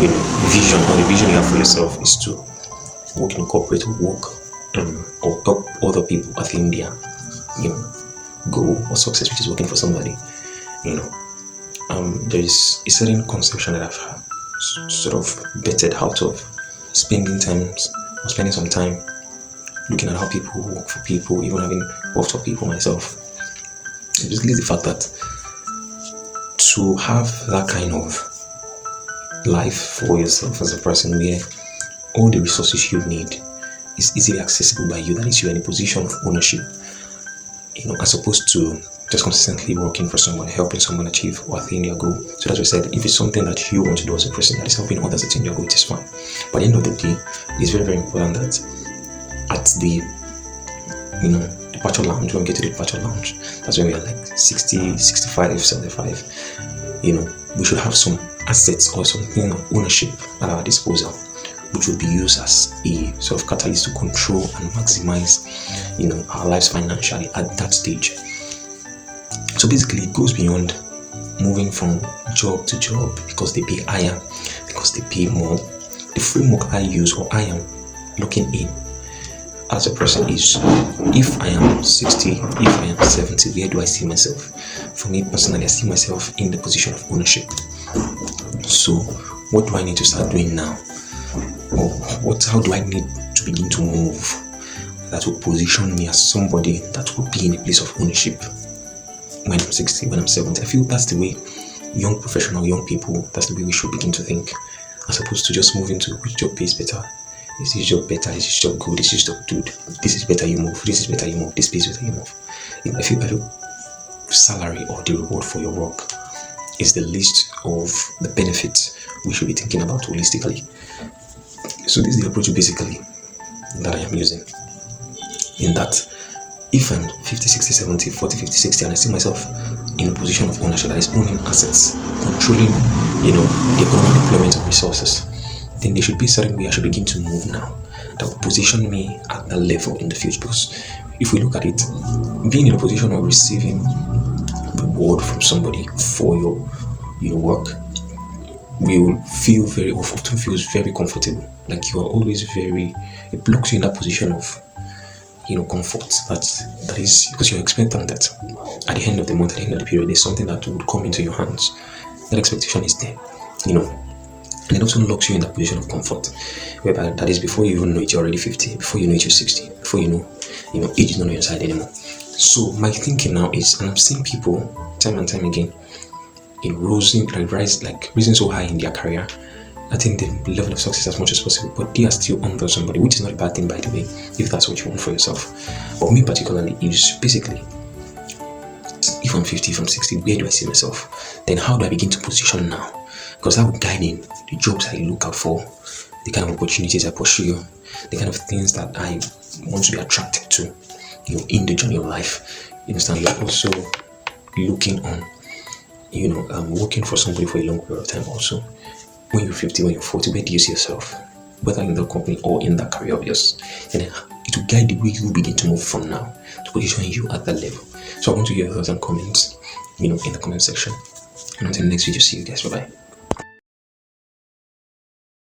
vision, or the vision you have for yourself is to work in corporate work, or help other people attain their goal or success, which is working for somebody. You know, there is a certain conception that I've sort of bettered out of spending some time looking at how people work for people, even having worked for people myself. Basically, the fact that to have that kind of life for yourself as a person where all the resources you need is easily accessible by you, that is, you're in a position of ownership, as opposed to just consistently working for someone, helping someone achieve or attain their goal. So that's why I said, if it's something that you want to do as a person that is helping others attain their goal, it is fine. But at the end of the day, it's very, very important that at the departure lounge, when we get to the departure lounge, that's when we are like 60, 65, 75, we should have some assets or something of ownership at our disposal, which will be used as a sort of catalyst to control and maximize our lives financially at that stage. So basically, it goes beyond moving from job to job because they pay higher, because they pay more. The framework I use, or I am looking in as a person, is if I am 60, if I am 70, where do I see myself? For me personally, I see myself in the position of ownership. So what do I need to start doing now? Or how do I need to begin to move that will position me as somebody that will be in a place of ownership when I'm 60, when I'm 70? I feel that's the way young people, that's the way we should begin to think, as opposed to just moving to which job pays better. Is this job better? Is this job good? Is this job good? This is better, you move. This is better, you move. This pays better, you move. I feel salary or the reward for your work is the list of the benefits we should be thinking about holistically. So this is the approach basically that I am using, in that if I'm 50, 60, 70, 40, 50, 60, and I see myself in a position of ownership, that is owning assets, controlling, the economic deployment of resources, then there should be a certain way I should begin to move now that will position me at that level in the future. Because if we look at it, being in a position of receiving reward from somebody for your work will often feels very comfortable. Like you are always it blocks you in that position of comfort. That is because you're expecting that at the end of the month, at the end of the period, there's something that would come into your hands. That expectation is there, and it also locks you in that position of comfort, whereby that is before you even know it, you're already 50, before you know it, you're 60, before you know, age is not on your side anymore. So my thinking now is, and I'm seeing people time and time again rising so high in their career, I think the level of success as much as possible, but they are still under somebody, which is not a bad thing, by the way, if that's what you want for yourself. But me particularly is basically, if I'm 50, if I'm 60, where do I see myself? Then how do I begin to position now? Because that will guide in the jobs I look out for, the kind of opportunities I pursue, the kind of things that I want to be attracted to, in the journey of life. You understand? You're also looking on, working for somebody for a long period of time also. When you're 50, when you're 40, where do you see yourself? Whether in the company or in that career of yours. And then it will guide the way you begin to move from now to position you at that level. So I want to hear your thoughts and comments, in the comment section. And until the next video, see you guys. Bye-bye.